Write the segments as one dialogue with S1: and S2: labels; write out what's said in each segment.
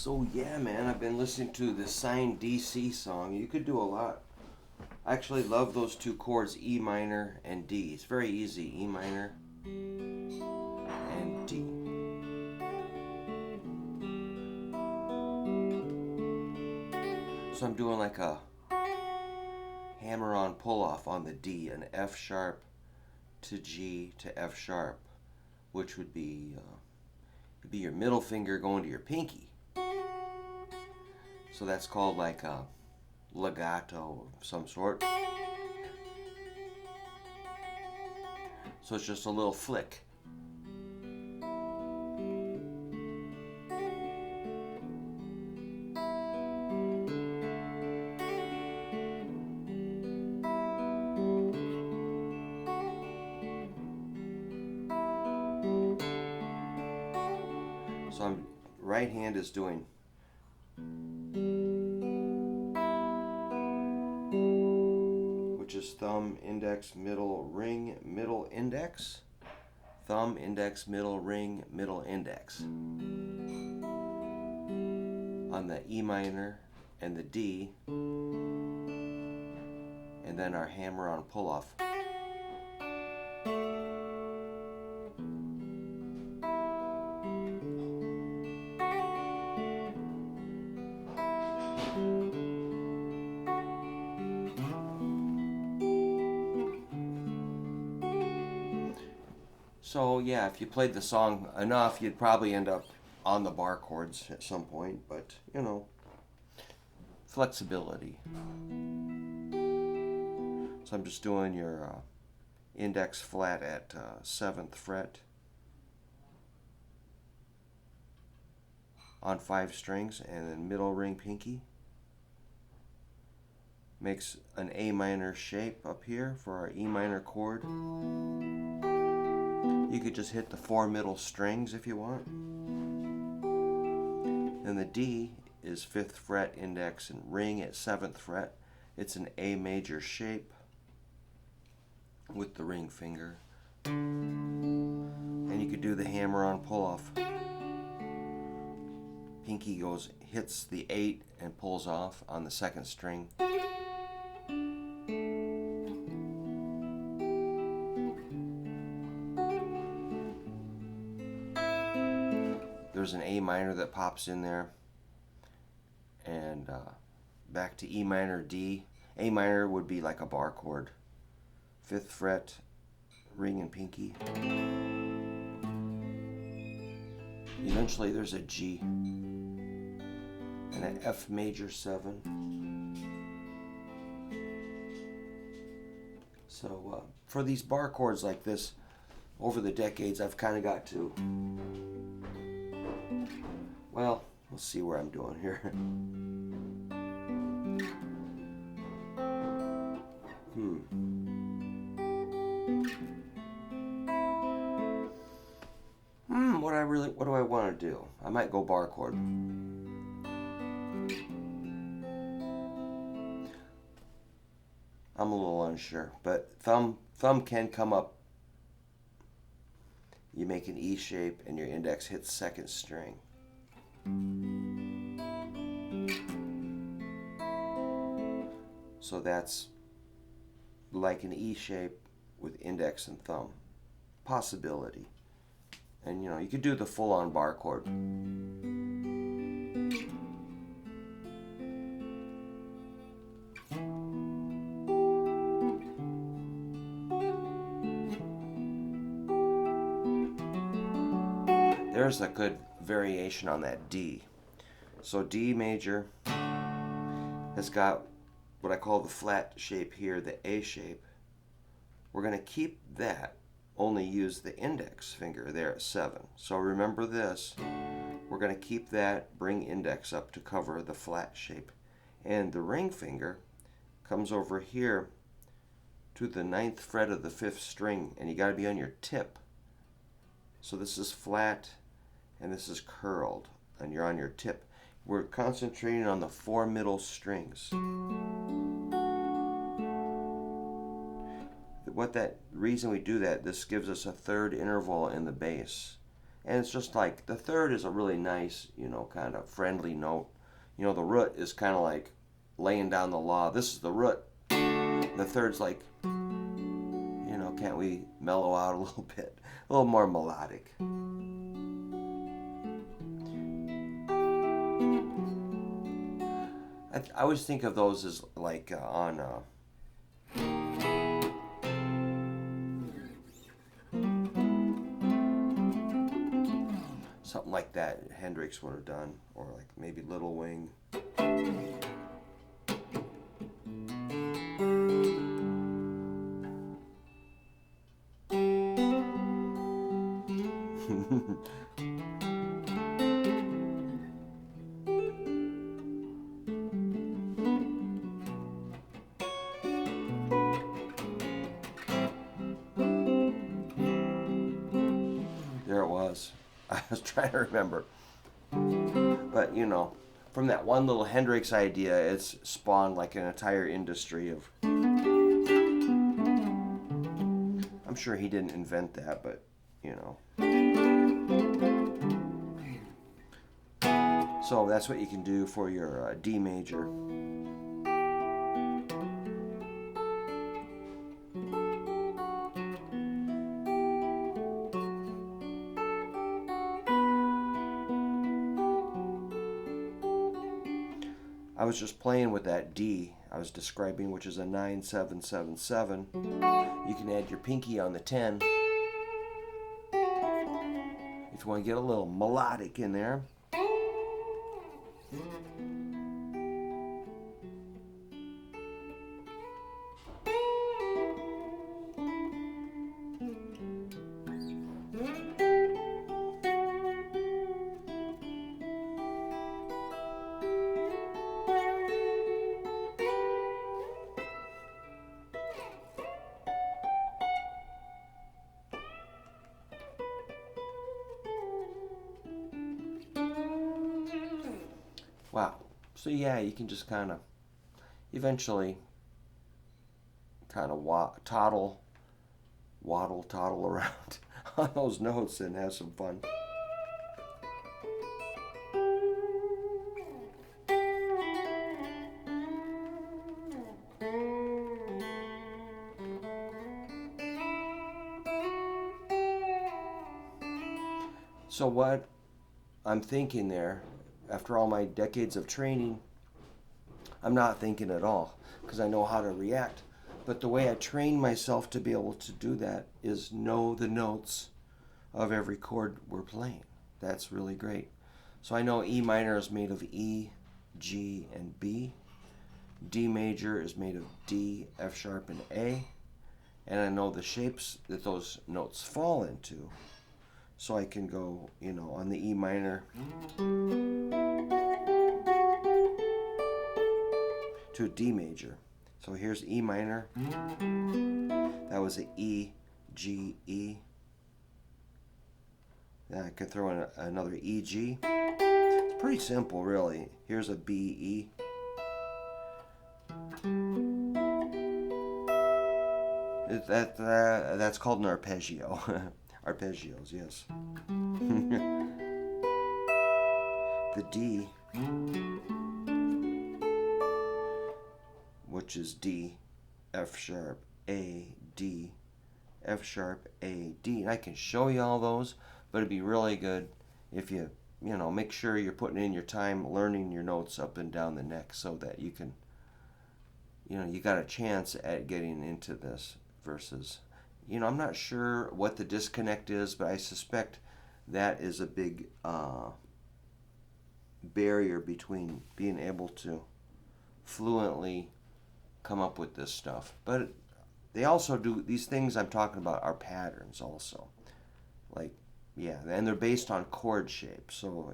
S1: So yeah, man, I've been listening to the Signed DC song. You could do a lot. I actually love those two chords, E minor and D. It's very easy, E minor and D. So I'm doing like a hammer-on pull-off on the D, an F sharp to G to F sharp, which would be your middle finger going to your pinky. So that's called like a legato of some sort. So it's just a little flick. So right hand is doing which is thumb, index, middle, ring, middle, index. Thumb, index, middle, ring, middle, index. On the E minor and the D, and then our hammer-on pull-off. So yeah, if you played the song enough, you'd probably end up on the bar chords at some point, but you know, flexibility. So I'm just doing your index flat at 7th fret on 5 strings, and then middle ring pinky. Makes an A minor shape up here for our E minor chord. You could just hit the 4 middle strings if you want. And the D is 5th fret, index, and ring at 7th fret. It's an A major shape with the ring finger. And you could do the hammer-on pull-off. Pinky hits the 8 and pulls off on the 2nd string. There's an A minor that pops in there, and back to E minor, D. A minor would be like a bar chord. 5th fret, ring and pinky. Eventually there's a G and an F major 7. So for these bar chords like this, over the decades I've kind of got to, well, let's see where I'm doing here. What do I want to do? I might go bar chord. I'm a little unsure, but thumb can come up. You make an E shape and your index hits 2nd string. So that's like an E shape with index and thumb. Possibility. And you know, you could do the full-on bar chord. There's a good variation on that D. So D major has got what I call the flat shape here, the A shape. We're going to keep that, only use the index finger there at 7. So remember this, we're going to keep that, bring index up to cover the flat shape. And the ring finger comes over here to the 9th fret of the 5th string, and you got to be on your tip. So this is flat and this is curled, and you're on your tip. We're concentrating on the 4 middle strings. Reason we do that, this gives us a 3rd interval in the bass. And it's just like the third is a really nice, kind of friendly note. The root is kind of like laying down the law. This is the root. The third's like, can't we mellow out a little bit? A little more melodic. I always think of those as like on something like that Hendrix would have done, or like maybe Little Wing. There it was. I was trying to remember. But, from that one little Hendrix idea, it's spawned like an entire industry of. I'm sure he didn't invent that, but, So that's what you can do for your D major. I was just playing with that D I was describing, which is a 9-7-7-7. You can add your pinky on the 10 if you want to get a little melodic in there. Wow. So yeah, you can just kind of eventually kind of waddle around on those notes and have some fun. So what I'm thinking there, after all my decades of training, I'm not thinking at all because I know how to react. But the way I train myself to be able to do that is know the notes of every chord we're playing. That's really great. So I know E minor is made of E, G, and B. D major is made of D, F sharp, and A. And I know the shapes that those notes fall into. So I can go, on the E minor to a D major. So here's E minor. That was a E, G, E. Then I could throw in another E, G. It's pretty simple, really. Here's a B, E. That's called an arpeggio. Arpeggios, yes. The D, which is D, F sharp, A, D, F sharp, A, D. And I can show you all those, but it'd be really good if you, make sure you're putting in your time learning your notes up and down the neck so that you can, you got a chance at getting into this versus, I'm not sure what the disconnect is, but I suspect that is a big barrier between being able to fluently come up with this stuff. But they also do, these things I'm talking about are patterns also. Like, yeah, and they're based on chord shape. So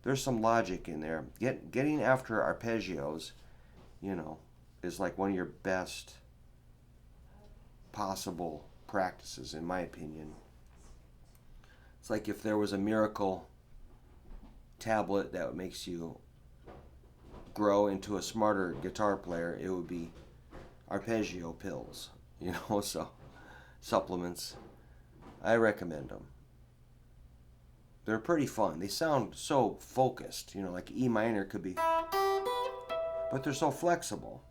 S1: there's some logic in there. Getting after arpeggios, is like one of your best possible practices, in my opinion. It's like if there was a miracle tablet that makes you grow into a smarter guitar player, it would be arpeggio pills, so supplements. I recommend them. They're pretty fun. They sound so focused, you know, like E minor could be, but they're so flexible.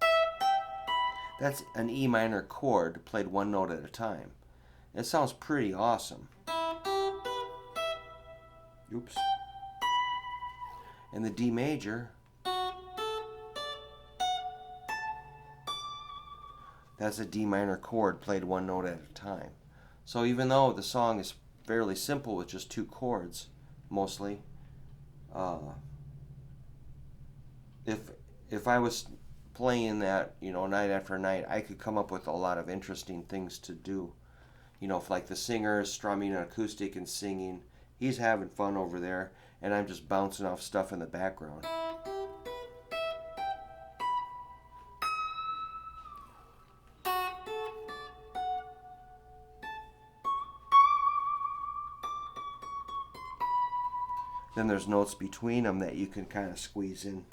S1: That's an E minor chord played one note at a time. It sounds pretty awesome. Oops. And the D major, that's a D minor chord played one note at a time. So even though the song is fairly simple with just two chords, mostly, if I was playing that, you know, night after night, I could come up with a lot of interesting things to do. You know, if like the singer is strumming an acoustic and singing, he's having fun over there, and I'm just bouncing off stuff in the background. Then there's notes between them that you can kind of squeeze in.